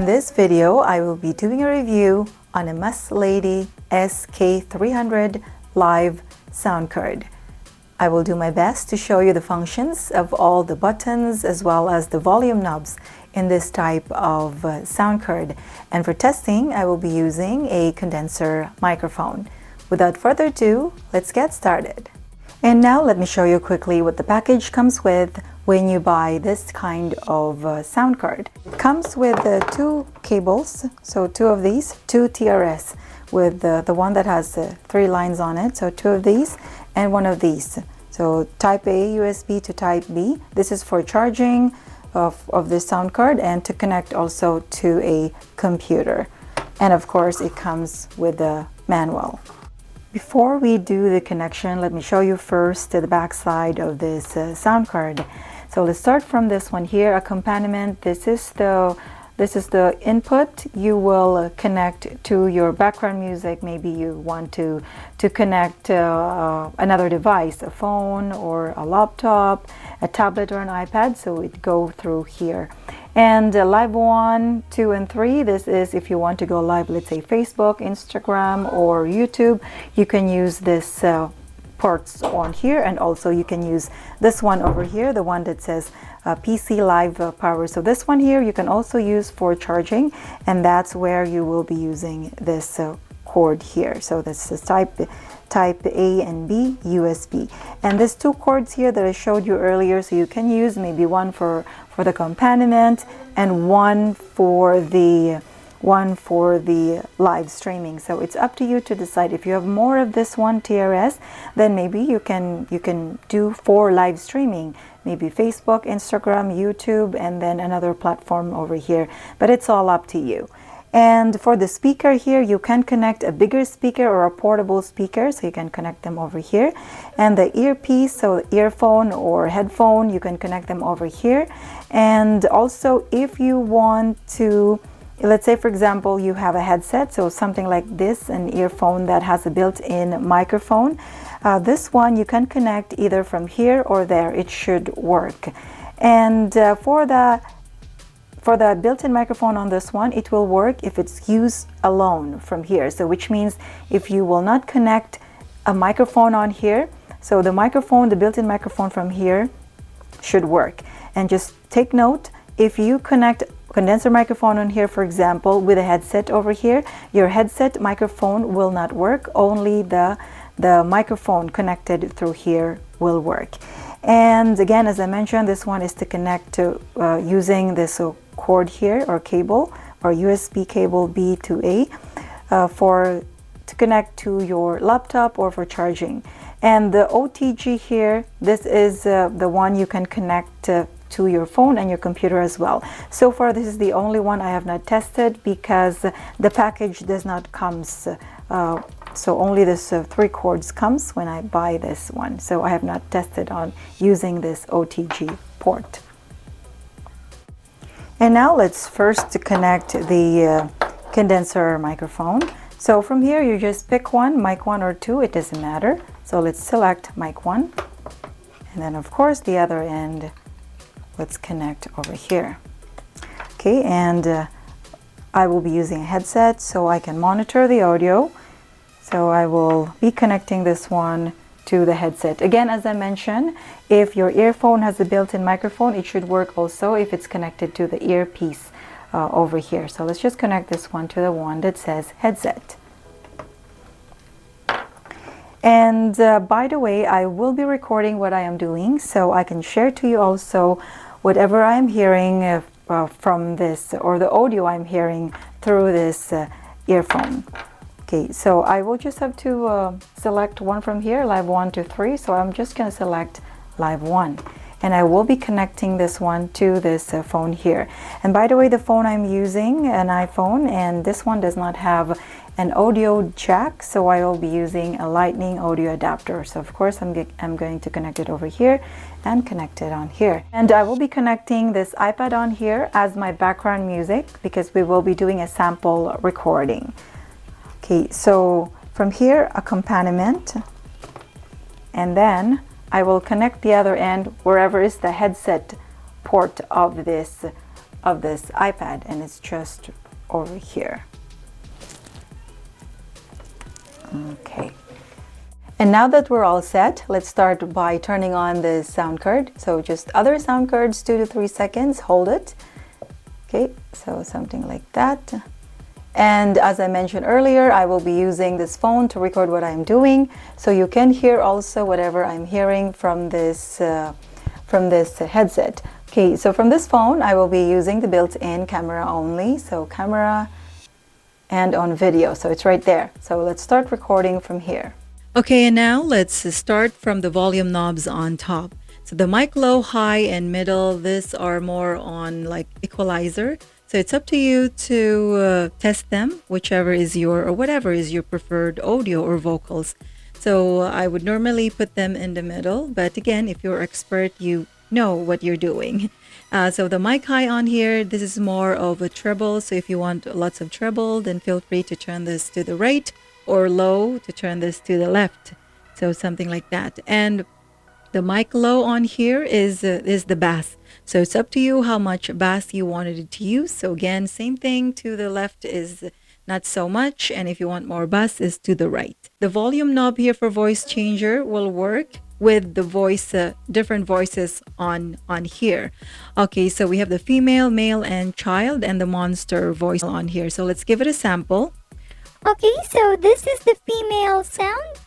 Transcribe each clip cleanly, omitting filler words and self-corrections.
In this video, I will be doing a review on a Muslady SK300 live sound card. I will do my best to show you the functions of all the buttons as well as the volume knobs in this type of sound card. And for testing, I will be using a condenser microphone. Without further ado, let's get started. And now let me show you quickly what the package comes with when you buy this kind of sound card. It comes with two cables, so two of these, two TRS with the one that has 3 lines on it, so two of these and one of these. So type A USB to type B. This is for charging of this sound card and to connect also to a computer. And of course it comes with a manual. Before we do the connection, let me show you first the back side of this sound card. So let's start from this one here, accompaniment. This is the input. You will connect to your background music. Maybe you want to connect another device, a phone or a laptop, a tablet or an iPad, so it go through here. And live 1, 2, and 3, this is if you want to go live, let's say Facebook, Instagram, or YouTube, you can use this ports on here, and also you can use this one over here, the one that says PC live power. So this one here you can also use for charging, and that's where you will be using this cord here. So this is type A and B USB, and there's 2 cords here that I showed you earlier, so you can use maybe one for the accompaniment and one for the live streaming. So it's up to you to decide. If you have more of this one TRS, then maybe you can do for live streaming, maybe Facebook, Instagram, YouTube, and then another platform over here, but it's all up to you. And for the speaker here, you can connect a bigger speaker or a portable speaker, so you can connect them over here. And the earpiece, so earphone or headphone, you can connect them over here. And also if you want to, let's say for example you have a headset, so something like this, an earphone that has a built-in microphone, this one you can connect either from here or there. It should work. And for the built-in microphone on this one, it will work if it's used alone from here. So which means if you will not connect a microphone on here, so the microphone, the built-in microphone from here should work. And just take note, if you connect condenser microphone on here, for example, with a headset over here, your headset microphone will not work. Only the microphone connected through here will work. And again, as I mentioned, this one is to connect to using this cord here, or cable, or USB cable B to A, to connect to your laptop or for charging. And the OTG here, this is the one you can connect to your phone and your computer as well. So far this is the only one I have not tested because the package does not comes, so only this 3 cords comes when I buy this one. So I have not tested on using this OTG port. And now let's first connect the condenser microphone. So from here you just pick one, mic 1 or 2, it doesn't matter. So let's select mic 1, and then of course the other end, let's connect over here. Okay, and I will be using a headset so I can monitor the audio. So I will be connecting this one to the headset. Again, as I mentioned, if your earphone has a built-in microphone, it should work also if it's connected to the earpiece over here. So let's just connect this one to the one that says headset. And by the way, I will be recording what I am doing, so I can share to you also whatever I am hearing from this, or the audio I'm hearing through this earphone. Okay, so I will just have to select one from here, live 1 to 3. So I'm just going to select live 1. And I will be connecting this one to this phone here. And by the way, the phone I'm using, an iPhone, and this one does not have an audio jack, so I will be using a lightning audio adapter. So of course I'm going to connect it over here and connect it on here. And I will be connecting this iPad on here as my background music because we will be doing a sample recording. Okay, so from here, accompaniment, and then I will connect the other end wherever is the headset port of this of this iPad, and it's just over here. Okay. And now that we're all set, let's start by turning on the sound card. So just other sound cards, 2 to 3 seconds, hold it. Okay, so something like that. And as I mentioned earlier, I will be using this phone to record what I'm doing. So you can hear also whatever I'm hearing from this headset. Okay, so from this phone, I will be using the built-in camera only. So camera and on video, so it's right there. So let's start recording from here. Okay, and now let's start from the volume knobs on top. So the mic low, high, and middle, these are more on like equalizer. So it's up to you to test them, whichever is your, or whatever is your preferred audio or vocals. So I would normally put them in the middle, but again, if you're expert, you know what you're doing. So the mic high on here, this is more of a treble. So if you want lots of treble, then feel free to turn this to the right, or low to turn this to the left. So something like that. And the mic low on here is the bass. So it's up to you how much bass you wanted it to use. So again, same thing, to the left is not so much, and if you want more bass is to the right. The volume knob here for voice changer will work with the voice, different voices on here. Okay, so we have the female, male, and child, and the monster voice on here. So let's give it a sample. Okay, so this is the female sound,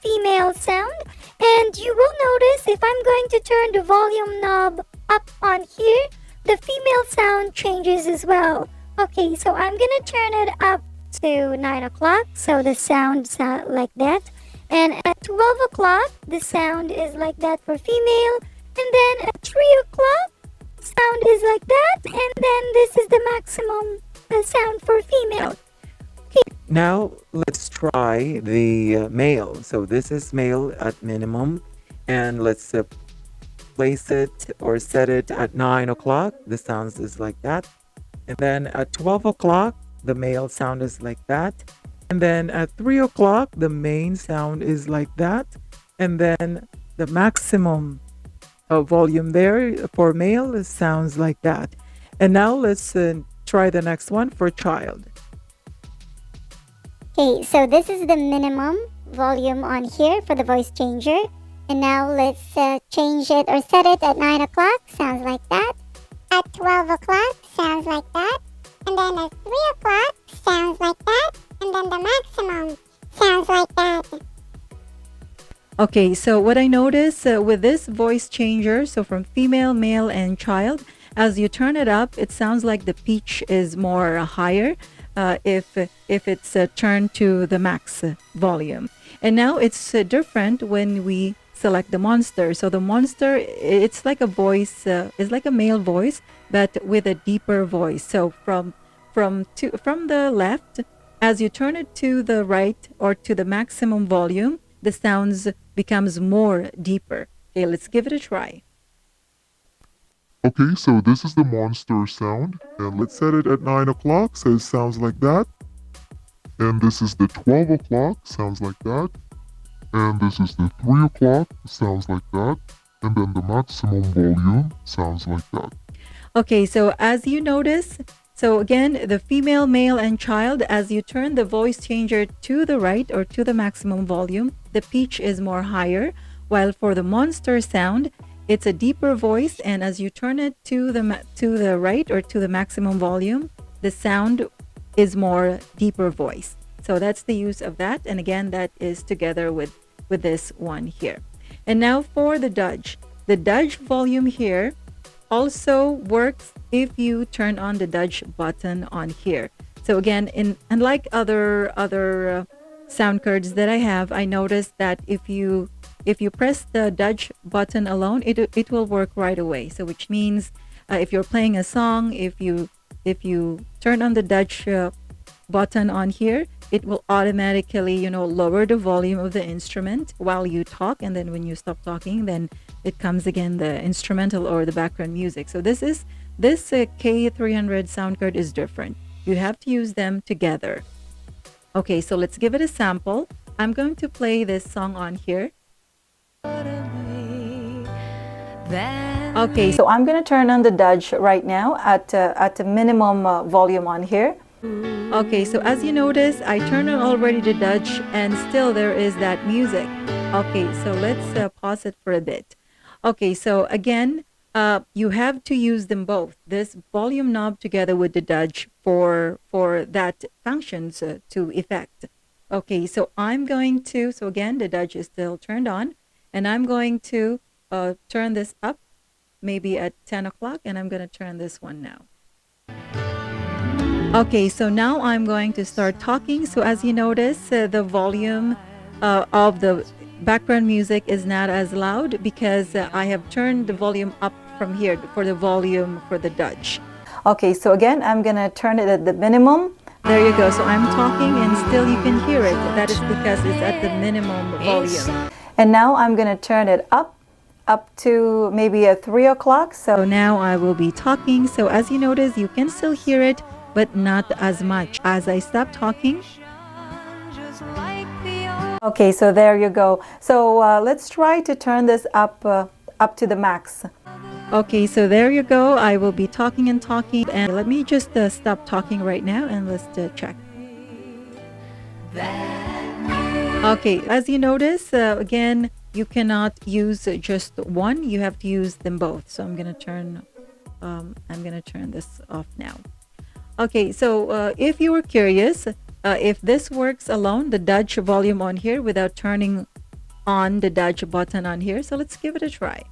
and you will notice if I'm going to turn the volume knob up on here, the female sound changes as well. Okay, so I'm gonna turn it up to 9 o'clock, so the sound sounds like that. And at 12 o'clock, the sound is like that for female. And then at 3 o'clock, sound is like that. And then this is the maximum sound for female. Okay. Now let's try the male. So this is male at minimum. And let's place it or set it at 9 o'clock. The sound is like that. And then at 12 o'clock, the male sound is like that. And then at 3 o'clock, the main sound is like that. And then the maximum volume there for male sounds like that. And now let's try the next one for child. Okay, so this is the minimum volume on here for the voice changer. And now let's change it or set it at 9 o'clock. Sounds like that. At 12 o'clock, sounds like that. And then at 3 o'clock, sounds like that. And then the maximum sounds like that. Okay, so what I noticed with this voice changer, so from female, male, and child, as you turn it up, it sounds like the pitch is more higher if it's turned to the max volume. And now it's different when we select the monster. So the monster, it's like a voice, it's like a male voice, but with a deeper voice. So from the left, as you turn it to the right or to the maximum volume, the sounds becomes more deeper. Okay, let's give it a try. Okay, so this is the monster sound, and let's set it at 9 o'clock, so it sounds like that. And this is the 12 o'clock, sounds like that. And this is the 3 o'clock, sounds like that. And then the maximum volume sounds like that. Okay, so as you notice, so again, the female, male, and child, as you turn the voice changer to the right or to the maximum volume, the pitch is more higher, while for the monster sound, it's a deeper voice, and as you turn it to the right or to the maximum volume, the sound is more deeper voice. So that's the use of that, and again, that is together with this one here. And now for the Dodge. The Dodge volume here also works if you turn on the Dodge button on here. So again, unlike other sound cards that I have, I noticed that if you press the Dodge button alone, it will work right away. So which means if you're playing a song, if you turn on the Dodge button on here, it will automatically lower the volume of the instrument while you talk, and then when you stop talking, then it comes again the instrumental or the background music. So this K300 sound card is different. You have to use them together. Okay, so let's give it a sample. I'm going to play this song on here. Then Okay, so I'm going to turn on the Dodge right now at the minimum volume on here. Okay, so as you notice, I turned on already the Dodge and still there is that music. Okay, so let's pause it for a bit. Okay, so again, you have to use them both. This volume knob together with the Dodge for that functions to effect. Okay, so I'm going to, so again, the Dodge is still turned on, and I'm going to turn this up maybe at 10 o'clock, and I'm going to turn this one now. Okay, so now I'm going to start talking. So as you notice, the volume of the background music is not as loud because I have turned the volume up from here for the volume for the Dutch. Okay, so again, I'm going to turn it at the minimum. There you go. So I'm talking and still you can hear it. That is because it's at the minimum volume. And now I'm going to turn it up to maybe at 3 o'clock. So now I will be talking. So as you notice, you can still hear it, but not as much. As I stop talking. Okay, so there you go. So let's try to turn this up to the max. Okay, so there you go. I will be talking and talking, and let me just stop talking right now and let's check. Okay, as you notice, again, you cannot use just one. You have to use them both. So I'm gonna turn this off now. Okay, so if you were curious, if this works alone, the Dodge volume on here without turning on the Dodge button on here. So let's give it a try.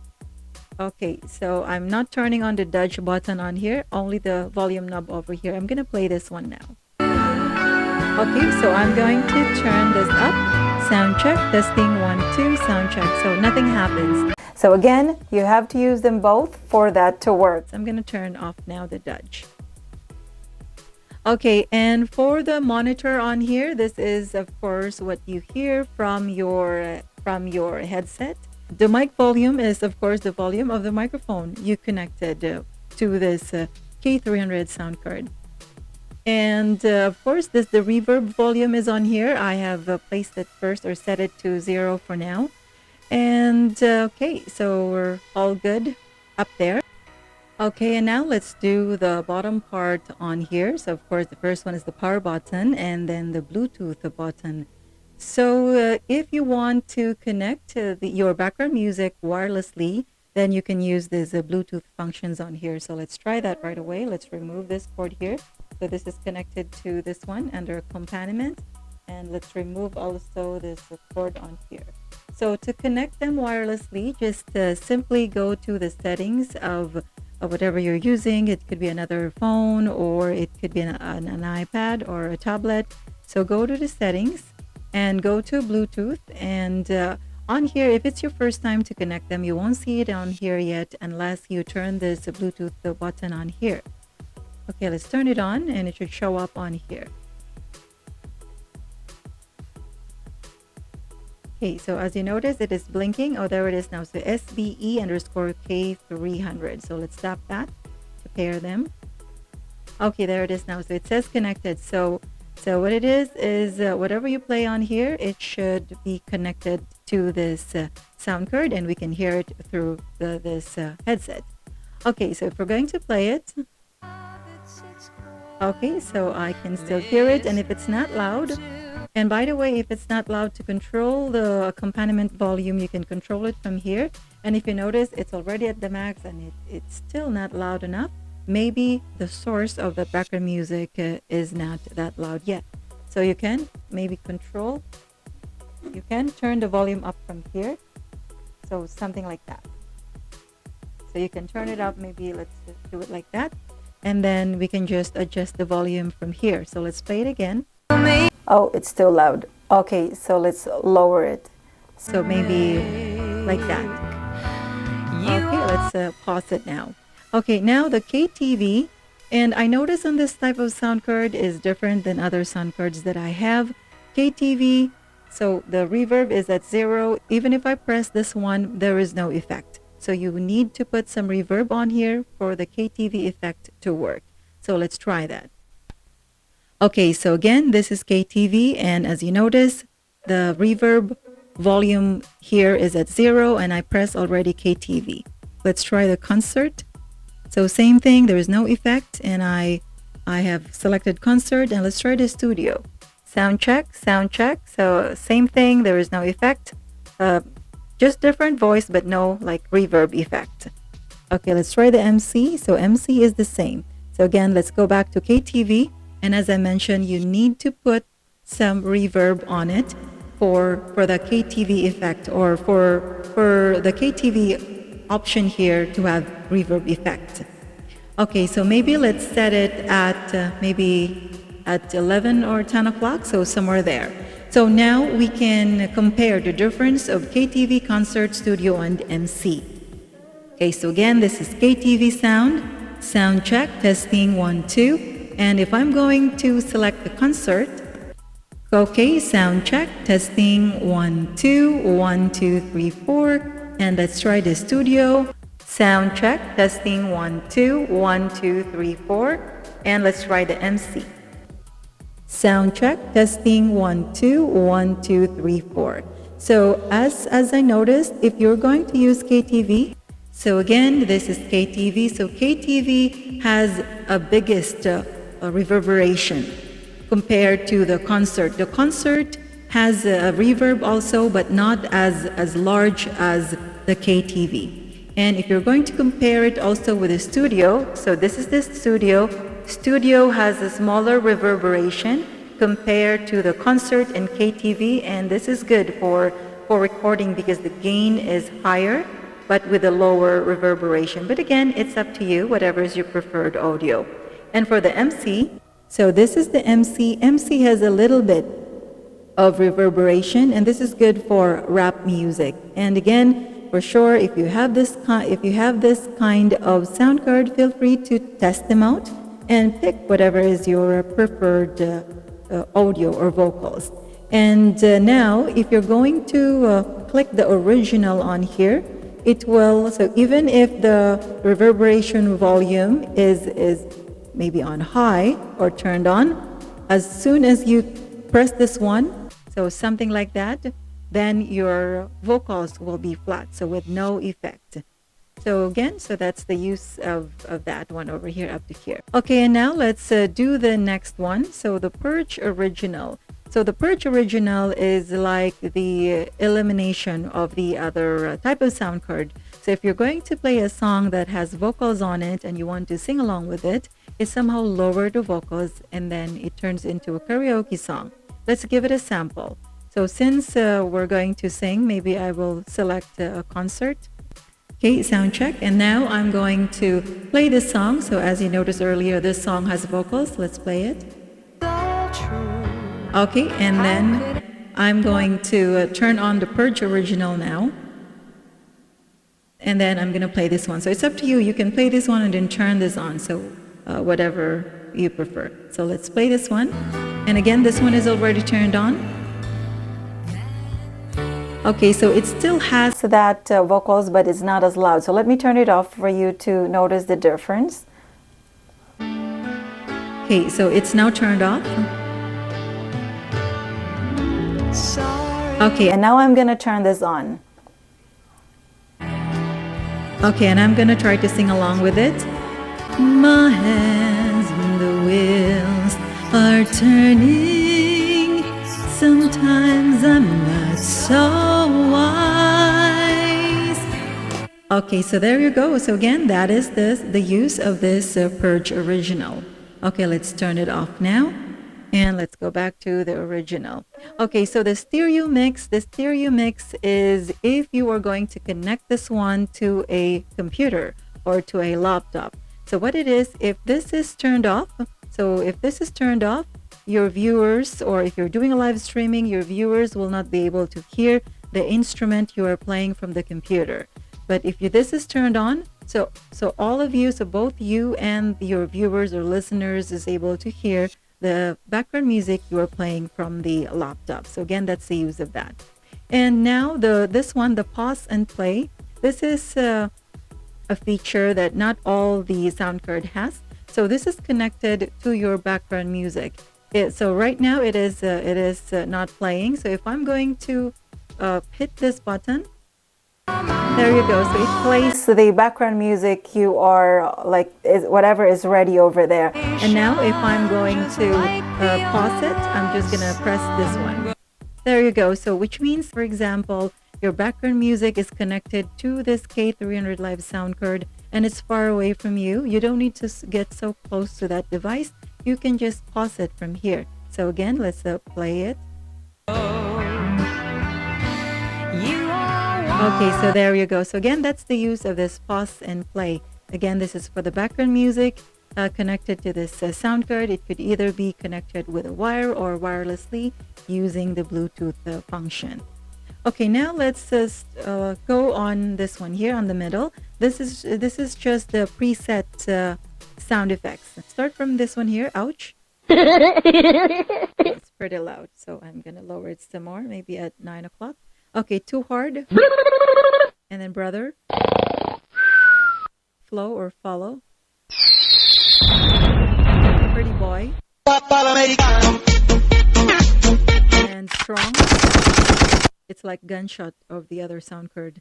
Okay, so I'm not turning on the Dodge button on here, only the volume knob over here. I'm gonna play this one now. Okay, so I'm going to turn this up. Sound check, testing 1, 2, sound check. So nothing happens. So again, you have to use them both for that to work. I'm gonna turn off now the Dodge. Okay, and for the monitor on here, this is of course what you hear from your headset. The mic volume is of course the volume of the microphone you connected to this K300 sound card. And of course the reverb volume is on here. I have placed it first or set it to 0 for now. And okay, so we're all good up there. Okay, and now let's do the bottom part on here. So of course the first one is the power button and then the Bluetooth button. So if you want to connect your background music wirelessly, then you can use these Bluetooth functions on here. So let's try that right away. Let's remove this cord here. So this is connected to this one under accompaniment. And let's remove also this cord on here. So to connect them wirelessly, just simply go to the settings of whatever you're using. It could be another phone or it could be an iPad or a tablet. So go to the settings and go to Bluetooth, and on here, if it's your first time to connect them, you won't see it on here yet unless you turn this Bluetooth button on here. Okay, let's turn it on and it should show up on here. Okay, so as you notice, it is blinking. Oh, there it is now. So SBE_K300. So let's tap that to pair them. Okay, there it is now. So it says connected. So what it is whatever you play on here, it should be connected to this sound card, and we can hear it through this headset. Okay, so if we're going to play it, okay, so I can still hear it, and if it's not loud, and by the way, if it's not loud, to control the accompaniment volume, you can control it from here. And if you notice, it's already at the max and it's still not loud enough. Maybe the source of the background music is not that loud yet. So you can maybe control, you can turn the volume up from here. So something like that. So you can turn it up, maybe let's do it like that. And then we can just adjust the volume from here. So let's play it again. Oh, it's still loud. Okay, so let's lower it. So maybe like that. Okay, let's pause it now. Okay, now the KTV, and I notice on this type of sound card is different than other sound cards that I have. KTV, so the reverb is at 0. Even if I press this one, there is no effect. So you need to put some reverb on here for the KTV effect to work. So let's try that. Okay, so again, this is KTV, and as you notice, the reverb volume here is at 0, and I press already KTV. let's try the concert. So same thing, there is no effect, and I have selected concert, and let's try the studio. Sound check, sound check. So same thing, there is no effect. Just different voice, but no like reverb effect. Okay, let's try the MC. So MC is the same. So again, let's go back to KTV. And as I mentioned, you need to put some reverb on it for the KTV effect, or for the KTV option here to have reverb effect. Okay, so maybe let's set it at maybe at 11 or 10 o'clock, so somewhere there. So now we can compare the difference of KTV, concert, studio, and MC. Okay, so again, this is KTV sound check, testing 1, 2. And if I'm going to select the concert, okay, sound check, testing 1, 2, 1, 2, 3, 4. And let's try the studio. Sound check, testing 1, 2, 1, 2, 3, 4. And let's try the MC. Sound check, testing 1, 2, 1, 2, 3, 4. So as I noticed, if you're going to use KTV, so again, this is KTV. So KTV has a biggest reverberation compared to the concert. The concert has a reverb also, but not as large as the KTV. And if you're going to compare it also with the studio, so this is the studio. Studio has a smaller reverberation compared to the concert and KTV, and this is good for recording because the gain is higher, but with a lower reverberation. But again, it's up to you, whatever is your preferred audio. And for the MC, so this is the MC. MC has a little bit of reverberation, and this is good for rap music. And again, for sure, if you have this kind of sound card, feel free to test them out and pick whatever is your preferred audio or vocals. And now, if you're going to click the original on here, it will, so even if the reverberation volume is maybe on high or turned on, as soon as you press this one, so something like that, then your vocals will be flat, so with no effect. So again, so that's the use of that one over here up to here. Okay, and now let's do the next one. So the Purge Original. So the Purge Original is like the elimination of the other type of sound card. So if you're going to play a song that has vocals on it and you want to sing along with it, it somehow lower the vocals and then it turns into a karaoke song. Let's give it a sample. So since we're going to sing, maybe I will select a concert. Okay, sound check. And now I'm going to play this song. So as you noticed earlier, this song has vocals. Let's play it. Okay, and then I'm going to turn on the Purge Original now. And then I'm going to play this one. So it's up to you. You can play this one and then turn this on. So whatever you prefer. So let's play this one. And again, this one is already turned on. Okay, so it still has that vocals, but it's not as loud. So let me turn it off for you to notice the difference. Okay, so it's now turned off. Okay, and now I'm gonna turn this on. Okay, and I'm gonna try to sing along with it. My hands when the wheels are turning. Sometimes I'm not so wise. Okay, so there you go. So again, that is the use of this Purge Original. Okay, let's turn it off now. And let's go back to the original. Okay, so the stereo mix is if you are going to connect this one to a computer or to a laptop. So what it is, if this is turned off, your viewers, or if you're doing a live streaming, your viewers will not be able to hear the instrument you are playing from the computer. But if this is turned on, so all of you, so both you and your viewers or listeners is able to hear the background music you are playing from the laptop. So again, that's the use of that. And now this one, the pause and play, this is a feature that not all the sound card has. So this is connected to your background music. So right now it is not playing. So if I'm going to hit this button, There you go. So it plays the background music. You are like whatever is ready over there. And now if I'm going to pause it, I'm just going to press this one. There you go. So which means, for example, your background music is connected to this K300 live sound card and it's far away from you. You don't need to get so close to that device. You can just pause it from here. So again, let's play it. Okay, so there you go. So again, that's the use of this pause and play. Again, this is for the background music connected to this sound card. It could either be connected with a wire or wirelessly using the Bluetooth function. Okay, now let's go on this one here on the middle. This is just the preset sound effects. Let's start from this one here. Ouch. It's pretty loud, so I'm gonna lower it some more, maybe at 9 o'clock. Okay, too hard. And then brother. Flow or follow. Pretty boy. And strong. It's like gunshot of the other sound card.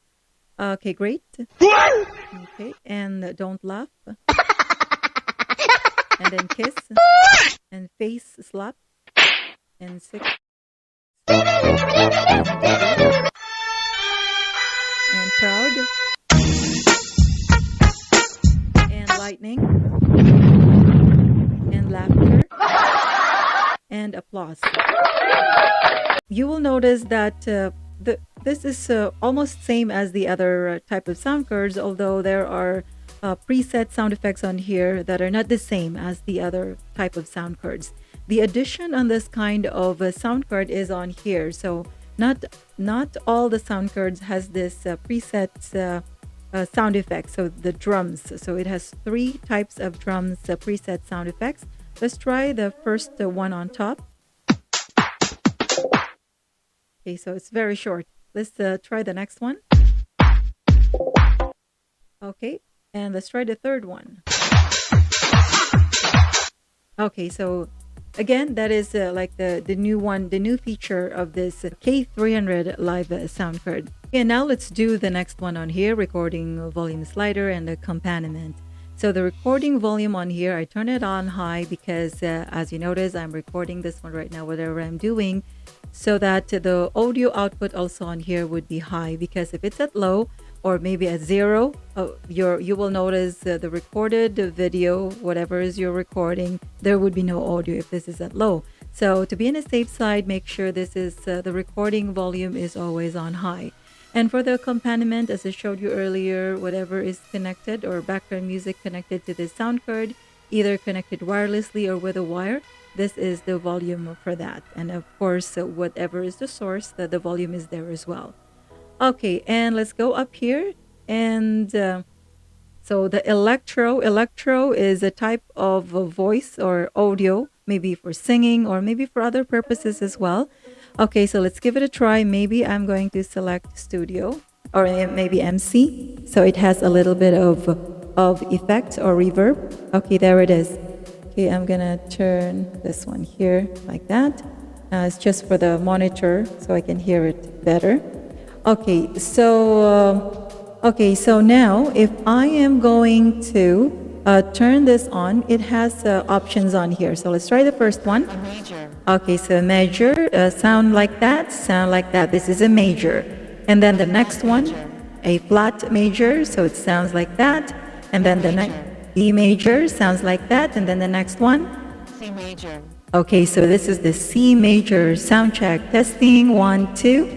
Okay, great. Okay, and don't laugh. And then kiss. And face slap. And 6. And proud. And lightning. And laughter. And applause. You will notice that this is almost same as the other type of sound cards, although there are preset sound effects on here that are not the same as the other type of sound cards. The addition on this kind of sound card is on here. So not all the sound cards has this preset sound effects. So the drums. So it has 3 types of drums preset sound effects. Let's try the first one on top. Okay, so it's very short. Let's try the next one. Okay, and let's try the third one. Okay, so again, that is like the new one, the new feature of this K300 live sound card. Okay, now let's do the next one on here, recording volume slider and the accompaniment. So the recording volume on here, I turn it on high because as you notice, I'm recording this one right now, whatever I'm doing, so that the audio output also on here would be high, because if it's at low or maybe at 0, you will notice the recorded video, whatever is you're recording, there would be no audio if this is at low. So to be on a safe side, make sure this is the recording volume is always on high. And for the accompaniment, as I showed you earlier, whatever is connected or background music connected to this sound card, either connected wirelessly or with a wire, this is the volume for that. And of course, whatever is the source, the volume is there as well. Okay, and let's go up here. And so the Electro is a type of voice or audio, maybe for singing or maybe for other purposes as well. Okay, so let's give it a try. Maybe I'm going to select studio or maybe MC. So it has a little bit of effect or reverb. Okay, there it is. Okay, I'm gonna turn this one here like that. It's just for the monitor so I can hear it better. Okay, so now if I am going to turn this on, it has options on here. So let's try the first one. A major. Okay, so major, sound like that, sound like that. This is a major. And then the next one, a flat major, so it sounds like that. And then the next, E major, sounds like that. And then the next one, C major. Okay, so this is the C major sound check. Testing, 1, 2.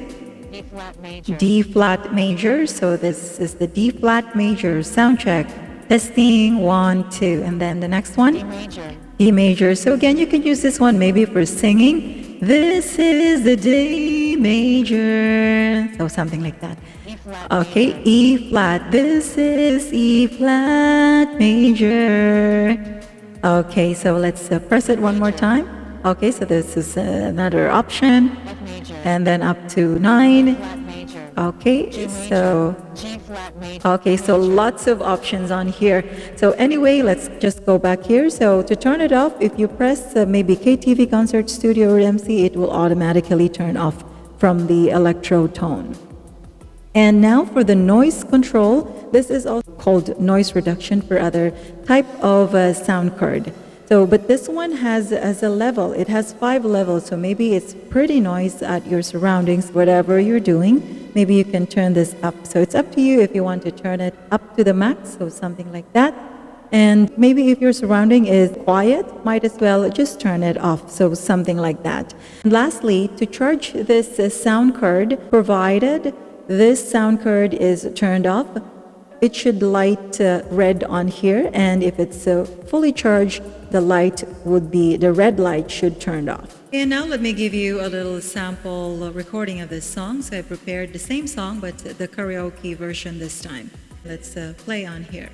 D flat major. D flat major, so this is the D flat major sound check. Testing, 1, 2. And then the next one, E major. E major. So again, you can use this one maybe for singing. This is the D major. So something like that. Okay, E flat. This is E flat major. Okay, so let's press it one more time. Okay, so this is another option. And then up to 9. Okay, so lots of options on here. So anyway, let's just go back here. So to turn it off, if you press maybe KTV Concert Studio or MC, it will automatically turn off from the Electro tone. And now for the noise control, this is also called noise reduction for other type of sound card. So, but this one has as a level, it has 5 levels. So maybe it's pretty noise at your surroundings, whatever you're doing. Maybe you can turn this up. So it's up to you if you want to turn it up to the max, so something like that. And maybe if your surrounding is quiet, might as well just turn it off, so something like that. And lastly, to charge this sound card, provided this sound card is turned off, it should light red on here, and if it's fully charged, the red light should turn off. And now let me give you a little sample recording of this song. So I prepared the same song, but the karaoke version this time. Let's play on here.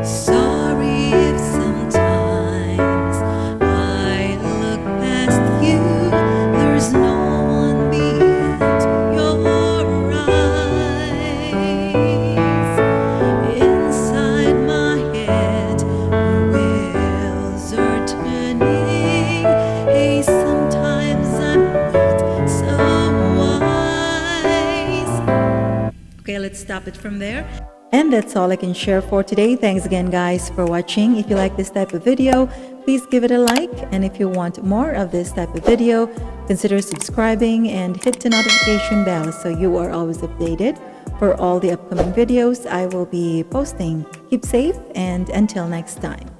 Sorry if sometimes I look past you. There's no one beyond your eyes. Inside my head, wheels are turning. Hey, sometimes I'm not so wise. Okay, let's stop it from there. And that's all I can share for today. Thanks again, guys, for watching. If you like this type of video, please give it a like. And if you want more of this type of video, consider subscribing and hit the notification bell so you are always updated for all the upcoming videos I will be posting. Keep safe, and until next time.